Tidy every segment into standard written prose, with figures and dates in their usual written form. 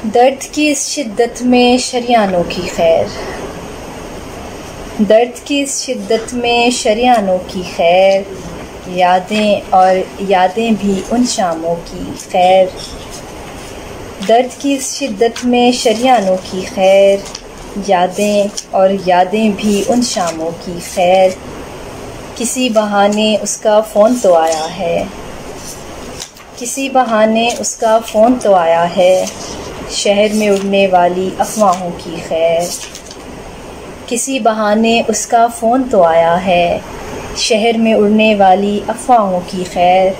درد کی اس شدت میں شریانوں کی خیر، درد کی اس شدت میں شریانوں کی خیر، یادیں بھی ان شاموں کی خیر، درد کی اس شدت میں شریانوں کی خیر، یادیں بھی ان شاموں کی خیر، کسی بہانے اس کا فون تو آیا ہے، کسی بہانے اس کا فون تو آیا ہے، شہر میں اڑنے والی افواہوں کی خیر، کسی بہانے اس کا فون تو آیا ہے، شہر میں اڑنے والی افواہوں کی خیر،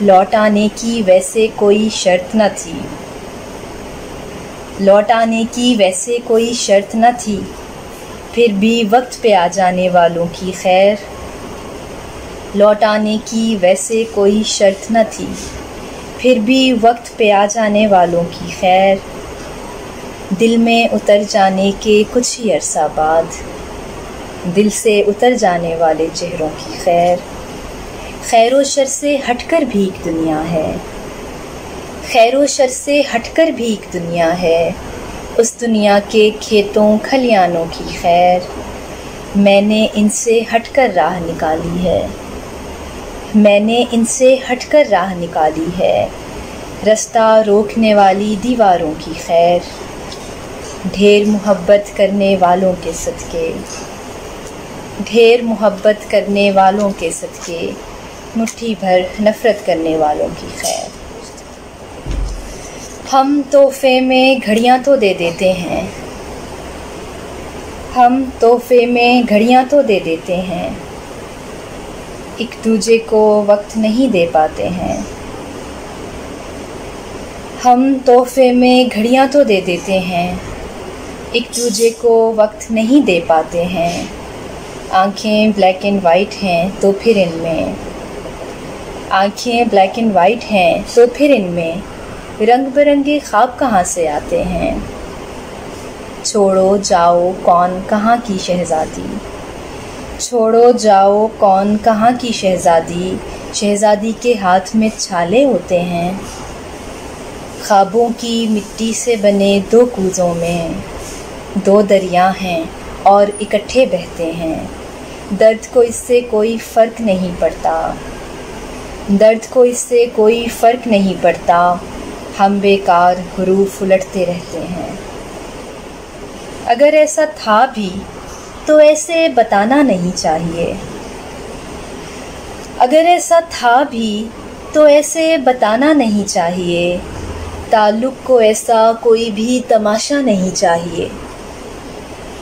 لوٹ آنے کی ویسے کوئی شرط نہ تھی، لوٹ آنے کی ویسے کوئی شرط نہ تھی، پھر بھی وقت پہ آ جانے والوں کی خیر، لوٹ آنے کی ویسے کوئی شرط نہ تھی، پھر بھی وقت پہ آ جانے والوں کی خیر، دل میں اتر جانے کے کچھ ہی عرصہ بعد، دل سے اتر جانے والے چہروں کی خیر، خیر و شر سے ہٹ کر بھی ایک دنیا ہے، خیر و شر سے ہٹ کر بھی ایک دنیا ہے، اس دنیا کے کھیتوں کھلیانوں کی خیر، میں نے ان سے ہٹ کر راہ نکالی ہے، میں نے ان سے ہٹ کر راہ نکالی ہے، رستہ روکنے والی دیواروں کی خیر، ڈھیر محبت کرنے والوں کے صدقے، ڈھیر محبت کرنے والوں کے صدقے، مٹھی بھر نفرت کرنے والوں کی خیر، ہم تحفے میں گھڑیاں تو دے دیتے ہیں، ہم تحفے میں گھڑیاں تو دے دیتے ہیں، ایک دوجے کو وقت نہیں دے پاتے ہیں، ہم تحفے میں گھڑیاں تو دے دیتے ہیں، ایک دوجے کو وقت نہیں دے پاتے ہیں، آنکھیں بلیک اینڈ وائٹ ہیں تو پھر ان میں، آنکھیں بلیک اینڈ وائٹ ہیں تو پھر ان میں رنگ برنگے خواب کہاں سے آتے ہیں، چھوڑو جاؤ کون کہاں کی شہزادی، چھوڑو جاؤ کون کہاں کی شہزادی، شہزادی کے ہاتھ میں چھالے ہوتے ہیں، خوابوں کی مٹی سے بنے دو کوزوں میں دو دریا ہیں اور اکٹھے بہتے ہیں، درد کو اس سے کوئی فرق نہیں پڑتا، درد کو اس سے کوئی فرق نہیں پڑتا، ہم بیکار حروف الٹتے رہتے ہیں، اگر ایسا تھا بھی تو ایسے بتانا نہیں چاہیے، اگر ایسا تھا بھی تو ایسے بتانا نہیں چاہیے، تعلق کو ایسا کوئی بھی تماشا نہیں چاہیے،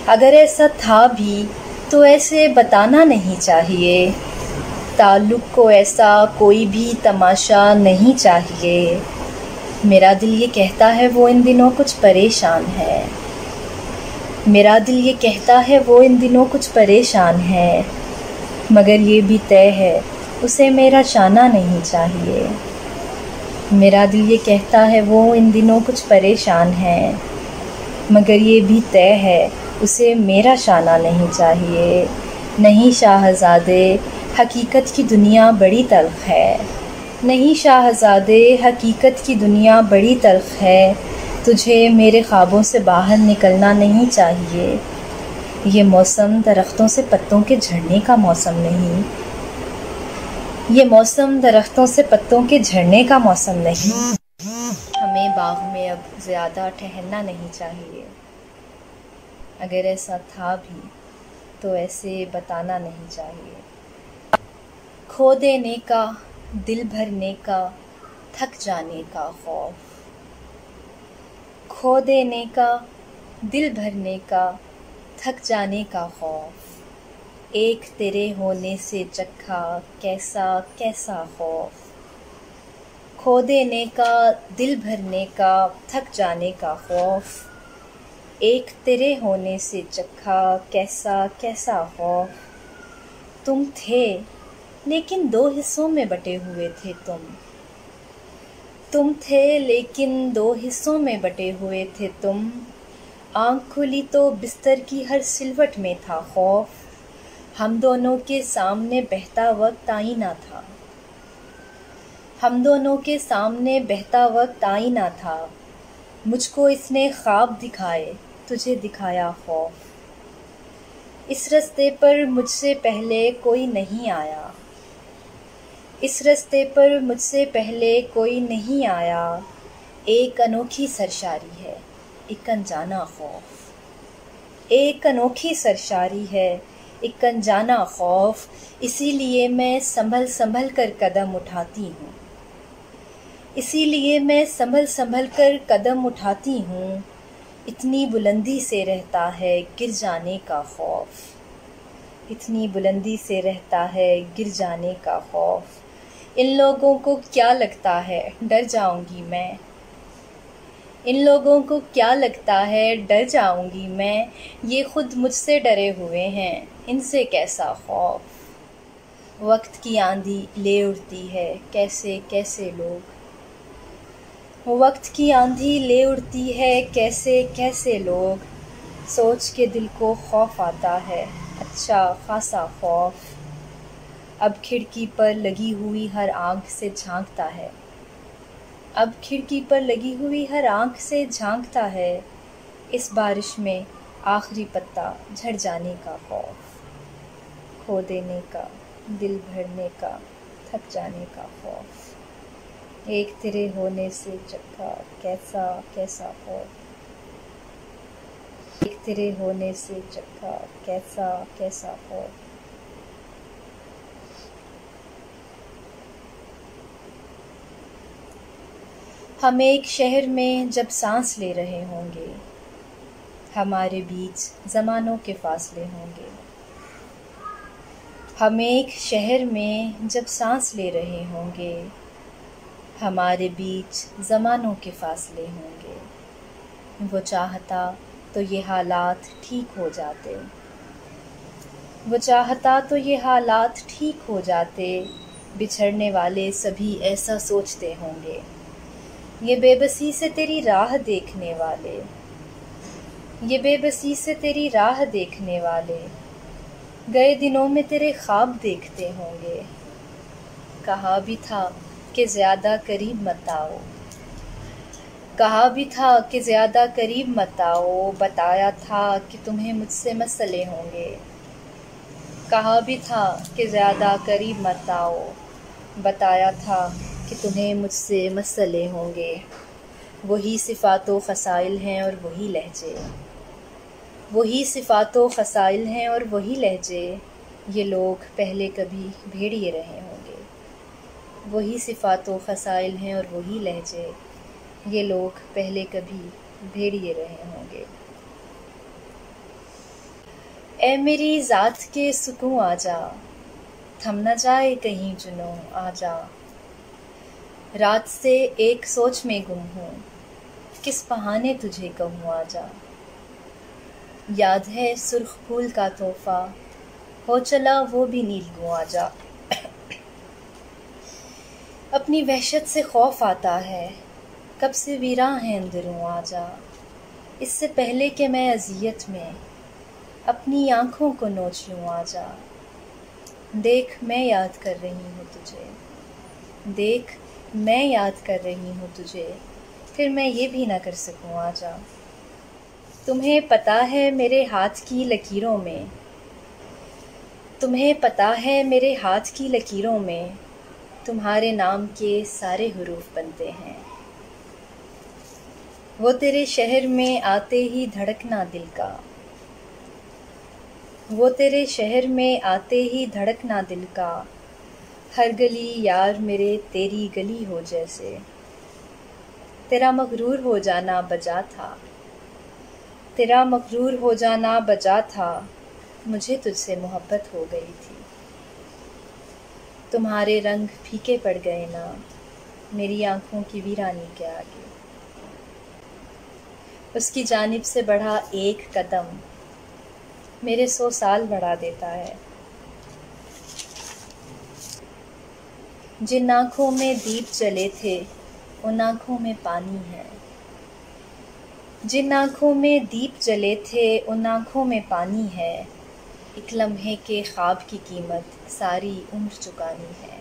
اگر ایسا تھا بھی تو ایسے بتانا نہیں چاہیے، تعلق کو ایسا کوئی بھی تماشا نہیں چاہیے، میرا دل یہ کہتا ہے وہ ان دنوں کچھ پریشان ہے، میرا دل یہ کہتا ہے وہ ان دنوں کچھ پریشان ہے، مگر یہ بھی طے ہے اسے میرا شانہ نہیں چاہیے، میرا دل یہ کہتا ہے وہ ان دنوں کچھ پریشان ہے، مگر یہ بھی طے ہے اسے میرا شانہ نہیں چاہیے، نہیں شاہزادے حقیقت کی دنیا بڑی تلخ ہے، نہیں شاہزادے حقیقت کی دنیا بڑی تلخ ہے، تجھے میرے خوابوں سے باہر نکلنا نہیں چاہیے، یہ موسم درختوں سے پتوں کے جھڑنے کا موسم نہیں، یہ موسم درختوں سے پتوں کے جھڑنے کا موسم نہیں، ہمیں باغ میں اب زیادہ ٹہلنا نہیں چاہیے، اگر ایسا تھا بھی تو ایسے بتانا نہیں چاہیے، کھو دینے کا دل بھرنے کا تھک جانے کا خوف، کھو دینے کا دل بھرنے کا تھک جانے کا خوف، ایک تیرے ہونے سے چکھا کیسا کیسا خوف، کھو دینے کا دل بھرنے کا تھک جانے کا خوف، ایک تیرے ہونے سے چکھا کیسا کیسا خوف، تم تھے لیکن دو حصوں میں بٹے ہوئے تھے تم تھے لیکن دو حصوں میں بٹے ہوئے تھے تم، آنکھ کھلی تو بستر کی ہر سلوٹ میں تھا خوف، ہم دونوں کے سامنے بہتا وقت آئینہ تھا، ہم دونوں کے سامنے بہتا وقت آئینہ تھا، مجھ کو اس نے خواب دکھائے، تجھے دکھایا خوف۔ اس رستے پر مجھ سے پہلے کوئی نہیں آیا، اس رستے پر مجھ سے پہلے کوئی نہیں آیا۔ ایک انوکھی سرشاری ہے، ایک انجانا خوف، ایک انوکھی سرشاری ہے، ایک انجانا خوف۔ اسی لیے میں سنبھل سنبھل کر قدم اٹھاتی ہوں، اسی لیے میں سنبھل سنبھل کر قدم اٹھاتی ہوں۔ اتنی بلندی سے رہتا ہے گر جانے کا خوف، اتنی بلندی سے رہتا ہے گر جانے کا خوف۔ ان لوگوں کو کیا لگتا ہے ڈر جاؤں گی میں، ان لوگوں کو کیا لگتا ہے ڈر جاؤں گی میں، یہ خود مجھ سے ڈرے ہوئے ہیں، ان سے کیسا خوف۔ وقت کی آندھی لے اڑتی ہے کیسے کیسے لوگ، وقت کی آندھی لے اڑتی ہے کیسے کیسے لوگ، سوچ کے دل کو خوف آتا ہے اچھا خاصا خوف۔ اب کھڑکی پر لگی ہوئی ہر آنکھ سے جھانکتا ہے، اب کھڑکی پر لگی ہوئی ہر آنکھ سے جھانکتا ہے، اس بارش میں آخری پتا جھڑ جانے کا خوف، کھو دینے کا، دل بھرنے کا، تھک جانے کا خوف۔ ایک تیرے ہونے سے چکا کیسا کیسا خوف، ایک تیرے ہونے سے چکا کیسا کیسا خوف۔ ہم ایک شہر میں جب سانس لے رہے ہوں گے، ہمارے بیچ زمانوں کے فاصلے ہوں گے۔ ہم ایک شہر میں جب سانس لے رہے ہوں گے، ہمارے بیچ زمانوں کے فاصلے ہوں گے۔ وہ چاہتا تو یہ حالات ٹھیک ہو جاتے، وہ چاہتا تو یہ حالات ٹھیک ہو جاتے، بچھڑنے والے سبھی ایسا سوچتے ہوں گے، یہ بے بسی سے تیری راہ دیکھنے والے، یہ بے بسی سے تیری راہ دیکھنے والے، گئے دنوں میں تیرے خواب دیکھتے ہوں گے۔ کہا بھی تھا کہ زیادہ قریب مت آؤ، کہا بھی تھا کہ زیادہ قریب مت آؤ، بتایا تھا کہ تمہیں مجھ سے مسئلے ہوں گے۔ کہا بھی تھا کہ زیادہ قریب مت آؤ، بتایا تھا کہ تمہیں مجھ سے مسئلے ہوں گے۔ وہی صفات و خصائل ہیں اور وہی لہجے، وہی صفات و خصائل ہیں اور وہی لہجے، یہ لوگ پہلے کبھی بھیڑیے رہے ہوں گے۔ وہی صفات و خصائل ہیں اور وہی لہجے، یہ لوگ پہلے کبھی بھیڑیے رہے ہوں گے۔ اے میری ذات کے سکوں آ جا، تھم نہ جائے کہیں جنوں آ جا، رات سے ایک سوچ میں گم ہوں، کس بہانے تجھے کہوں آ جا۔ یاد ہے سرخ پھول کا تحفہ، ہو چلا وہ بھی نیلگوں آ جا۔ اپنی وحشت سے خوف آتا ہے، کب سے ویراں ہے اندروں آ جا، اس سے پہلے کہ میں اذیت میں اپنی آنکھوں کو نوچ لوں آ جا۔ دیکھ میں یاد کر رہی ہوں تجھے، دیکھ میں یاد کر رہی ہوں تجھے، پھر میں یہ بھی نہ کر سکوں آ جا۔ تمہیں پتہ ہے میرے ہاتھ کی لکیروں میں، تمہیں پتہ ہے میرے ہاتھ کی لکیروں میں تمہارے نام کے سارے حروف بنتے ہیں۔ وہ تیرے شہر میں آتے ہی دھڑکنا دل کا، وہ تیرے شہر میں آتے ہی دھڑکنا دل کا، ہر گلی یار میرے تیری گلی ہو جیسے، تیرا مغرور ہو جانا بجا تھا، تیرا مغرور ہو جانا بجا تھا، مجھے تجھ سے محبت ہو گئی تھی۔ تمہارے رنگ پھیکے پڑ گئے نا میری آنکھوں کی ویرانی کے آگے۔ اس کی جانب سے بڑھا ایک قدم میرے 100 سال بڑھا دیتا ہے۔ جن آنکھوں میں دیپ جلے تھے ان آنکھوں میں پانی ہے، جن آنکھوں میں دیپ جلے تھے ان آنکھوں میں پانی ہے، ایک لمحے کے خواب کی قیمت ساری عمر چکانی ہے۔